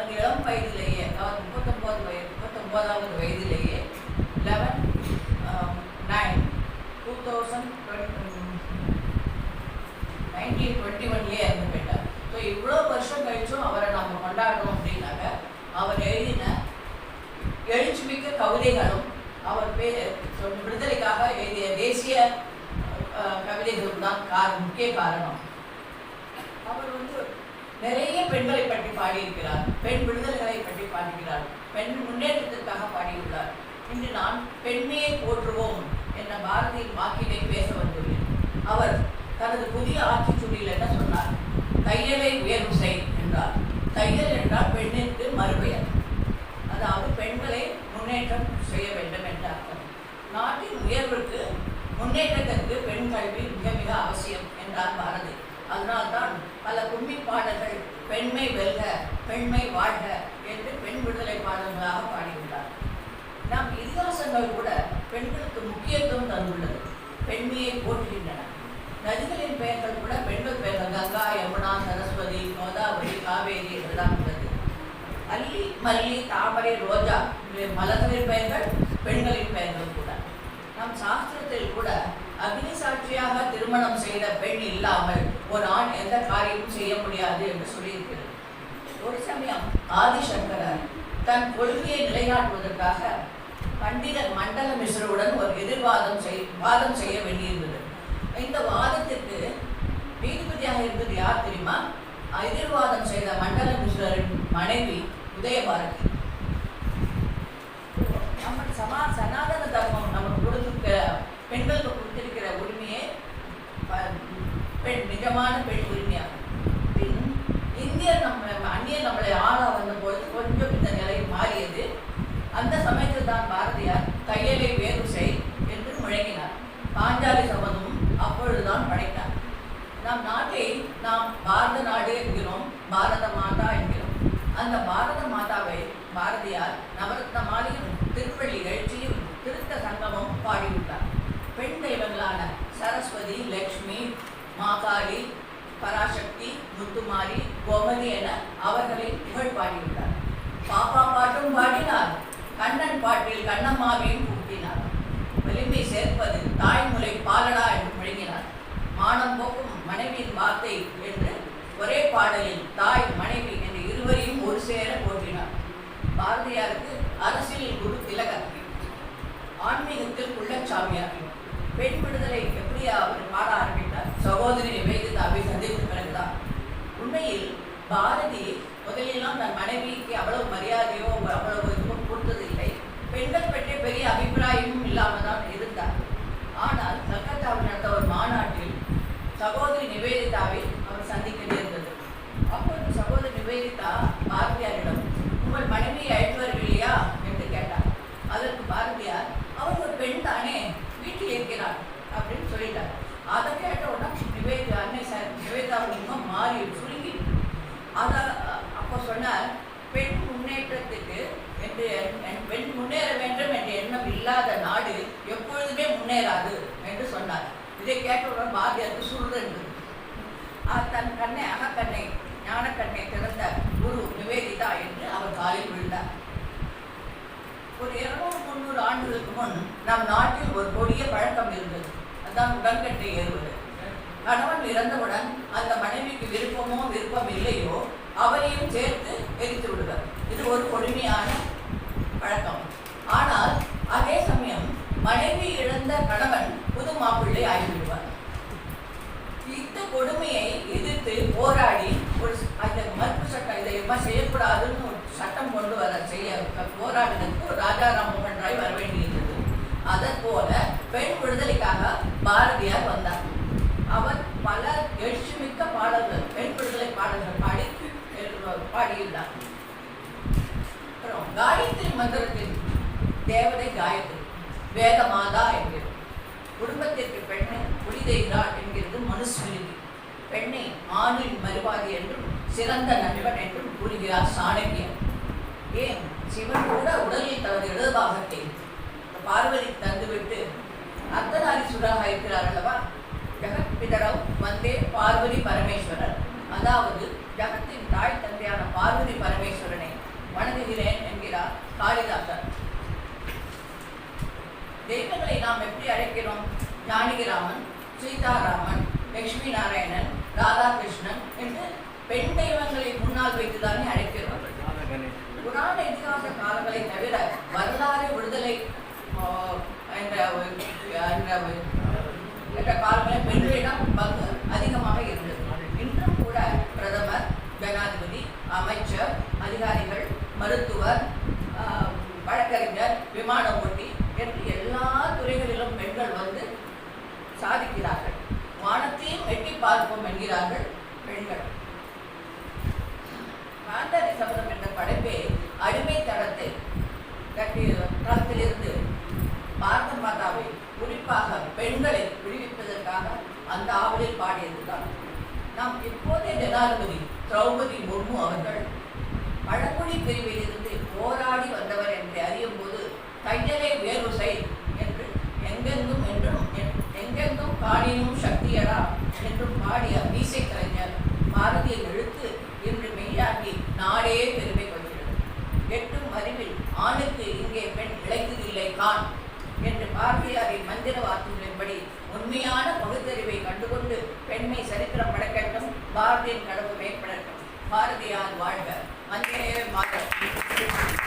தனது இளம் வயதிலேயே, அதாவது 39வது வயதிலேயே 1921 இறந்து போயிட்டார். ஸோ இவ்வளோ வருஷம் கழிச்சும் அவரை நம்ம கொண்டாடுறோம் அப்படின்னாக்க அவர் எழுதின எழுச்சிமிக்க கவிதைகளும் அவர் விடுதலைக்காக எழுதிய தேசிய கவிதைகளும் தான் முக்கிய காரணம். அவர் நிறைய பெண்களை பற்றி பாடியிருக்கிறார், பெண் விடுதலைகளை பற்றி பாடுகிறார், பெண் முன்னேற்றத்திற்காக பாடியுள்ளார். இன்று நான் பெண்மையை போற்றுவோம் என்ற பாரதியின் வாக்கினை பேச வந்துள்ளேன். அவர் தனது புதிய ஆட்சிச்சுடியில் என்ன சொன்னார்? தையலை உயர்வு செய் என்றார். தையல் என்றால் பெண்ணிற்கு மறுபெயர், அதாவது பெண்களை முன்னேற்றம் செய்ய வேண்டும் என்ற அர்த்தம். நாட்டின் உயர்வுக்கு முன்னேற்றத்திற்கு பெண் கல்வி மிக மிக அவசியம் என்றார் பாரதி. அதனால்தான் பல கும்மி பாடல்கள் பெண்மை வெல்க, பெண்மை வாழ்க என்று பெண் விடுதலை பாடல்களாக பாடியுள்ளார். நம் இதிகாசங்கள் கூட பெண்களுக்கு முக்கியத்துவம் தந்துள்ளது, பெண்மையை போற்றுகின்றன. நதிகளின் பெயர்கள் கூட பெண்கள் பெயர்கள், கங்கா, யமுனா, சரஸ்வதி, கோதாவரி, காவேரி என்றெல்லாம் உள்ளது. அல்லி, மல்லி, தாமரை, ரோஜா மலர்களின் பெயர்கள் பெண்களின் பெயர்கள் கூட. நம் சாஸ்திரத்தில் கூட அக்னி சாட்சியாக திருமணம் செய்த பெண் இல்லாமல் ஒரு ஆண் எந்த காரியமும் செய்ய முடியாது என்று சொல்லியிருக்கிறது. ஒரு சமயம் ஆதிசங்கரர் தன் கொள்கையை நிலைநாட்டுவதற்காக பண்டிதர் மண்டல மிஸ்ருவுடன் ஒரு வாதம் செய்ய வேண்டியிருந்தது. இந்த வாதத்திற்கு நீதிபதியாக இருந்தது யார் தெரியுமா? எதிர்வாதம் செய்த மண்டல மிஸ்ரரின் மனைவி உதயபாரதி. நம்ம சனாதன தர்மம் நமக்கு கொடுத்திருக்கிற, பெண்களுக்கு கொடுத்திருக்கிற உரிமையே நிஜமான பெண் உரிமையாகும். இந்தியர் அந்நியர் நம்மளை ஆள வந்த பொழுது கொஞ்சம் இந்த நிலை மாறியது. அந்த சமயத்தில் தான் பாரதியார் தையலை வேறு செய் என்று முழங்கினார். பாஞ்சாலி சபதமும் அப்பொழுதுதான் படைத்தார். நம் நாட்டை நாம் பாரத நாடு என்கிறோம், பாரத மாதா என்கிறோம். அந்த பாரத மாதாவை பாரதியார் நவரத்ன மாலையும் திருப்பள்ளி எழுச்சியும் திருத்த சங்கமும் பாடியுள்ளார். பெண் தெய்வங்களான சரஸ்வதி, லக்ஷ்மி, மாகாளி, பராசக்தி, முத்துமாரி, கோமதி என அவர்களை புகழ் பாடியுள்ளார். பாப்பா பாட்டும் பாடினார், கண்ணன் பாட்டில் கண்ணம்மாவையும் கூட்டினார். வலிமை சேர்ப்பது தாய்மொழி பாலடா என்று முழங்கினார். மானம் போக்கும் மனைவியின் வார்த்தை என்று ஒரே பாடலில் தாய், மனைவி என்ற இருவரையும் ஒரு சேர போற்றினார். பாரதியாருக்கு அரசியலில் குரு திலகர், ஆன்மீகத்தில் குள்ளச்சாமியார். பெண் விடுதலை எப்படி அவர் பாட ஆரம்பித்தார்? சகோதரி நிவேதிதாவை சந்தித்த பிறகுதான். உண்மையில் பாரதி முதலெல்லாம் தன் மனைவிக்கு அவ்வளவு மரியாதையோ அவ்வளவு இதுவும் கொடுத்ததில்லை. பெண்கள் பற்றிய பெரிய அபிப்பிராயமும் இல்லாமல் தான் இருந்தார். ஆனால் கல்கத்தாவில் நடந்த ஒரு மாநாட்டில் சகோதரி நிவேதிதாவை அவர் சந்திக்க நேர்ந்தது. அப்போது சகோதரி நிவேதிதா பாரதியாரிடம், உங்கள் மனைவியை அழைத்து வரவில்லையா என்று கேட்டார். அதற்கு பாரதியார், அவர் ஒரு பெண் தானே, வீட்டில் இருக்கிறார் அப்படின்னு சொல்லிட்டார். அதை கேட்ட உடனே அன்னை நிவேதிதா முகம் மாறி சுருங்கி அப்போ சொன்னார், பெண் முன்னேற்றத்துக்கு என்று பெண் முன்னேற வேண்டும் என்ற எண்ணம் இல்லாத நாடு எப்பொழுதுமே முன்னேறாது என்று சொன்னார். இதை கேட்டவுடன் பாரதியாருக்கு சுருந்தது. தன் கண்ணை, அகக்கண்ணை, ஞானக்கண்ணை திறந்த குரு நிவேதிதா என்று அவர் காலில் விழுந்தார். ஒரு 200-300 ஆண்டுகளுக்கு முன் நம் நாட்டில் ஒரு கொடிய பழக்கம் இருந்தது. அதுதான் உடன்கட்டை ஏறுவது. கணவன் இறந்தவுடன் அந்த மனைவிக்கு விருப்பம் இல்லையோ அவரையும் சேர்த்து எரித்து விடுவார். இது ஒரு கொடுமையான பழக்கம். ஆனால் அதே சமயம் மனைவி இழந்த கணவன் புது மாப்பிள்ளை ஆகிவிடுவார். இந்த கொடுமையை எதிர்த்து போராடி ஒரு அந்த மறுப்பு சட்டம், இதை செய்யக்கூடாதுன்னு ஒரு சட்டம் கொண்டு வர போராடுவதற்கு ராஜாராம் மோகன் ராய் வர வேண்டியிருந்தது. அதற்போல பெண் விடுதலைக்காக பாரதியார் வந்தார். அவர் பல எழுச்சிமிக்க பாடல்கள், பெண் விடுதலை பாடல்கள் பாடியுள்ளார். அப்புறம் காயத்ரி மந்திரத்தின் தேவதை காயத்ரி, வேதமாதா என்கிறது. குடும்பத்திற்கு பெண்ணை புலிதெய்கிறாள் என்கிறது மனுஸ்மிருதி. பெண்ணை ஆணின் மறுபாதி என்றும் சிறந்த நண்பன் என்றும் கூறுகிறார் சாணக்கியன். ஏன் சிவன் கூட உடலில் தனது இடது பாகத்தை பார்வதி தந்துவிட்டு அர்த்தநாரீஸ்வராக இருக்கிறார் அல்லவா? ஜெகத் பிதரவ் வந்தே பார்வதி பரமேஸ்வரர், அதாவது ஜகத்தின் தாய் தந்தையான பார்வதி பரமேஸ்வரனை ஜானகிராமன், சீதாராமன், லட்சுமி நாராயணன், ராதாகிருஷ்ணன் என்று பெண் தெய்வங்களை முன்னால் வைத்துதானே அழைக்கிறோம். புராண இதிகாச காலங்களை தவிர வரலாறு விடுதலை என்ற காலங்களில் பெண்களிடம் பங்கு அதிகமாக இருந்தது. இன்றும் கூட பிரதமர், ஜனாதிபதி, அமைச்சர், அதிகாரிகள், மருத்துவர், வழக்கறிஞர், விமான ஓட்டி என்று எல்லா துறைகளிலும் பெண்கள் வந்து சாதிக்கிறார்கள். வானத்தையும் எட்டி பார்ப்போம் என்கிறார்கள் பெண்கள். காந்தாரி சபதம் என்ற படைப்பே அடிமை தளத்திலிருந்து பாரத மாதாவை குறிப்பாக பெண்களை விடுவிப்பதற்காக அந்த ஆவலில் பாடியதுதான். நாம் இப்போதைய ஜனாதிபதி திரௌபதி முர்மு அவர்கள் பழங்குடி பிரிவில் இருந்து போராடி வந்தவர் என்று அறியும் போது தையலை வேறு செய் என்று எங்கெங்கும் காணினும் சக்தியடா என்றும் பாடிய மீசை கலைஞர் பாரதியின் எழுத்து இன்று மெய்யாகி நாடே பெருமை கொள்கிறது. எட்டும் அறிவில் ஆணுக்கு இங்கே பெண் இழைத்ததில்லை கான் என்று பாரதியாரின் மந்திர வாக்குகளின்படி உண்மையான பகுத்தறிவை கண்டுகொண்டு பெண்மை சரித்திரம் படைக்கட்டும், பாரதியின் கடவு மேற்படட்டும். பாரதியார் வாழ்க. வந்தே மாதரம்.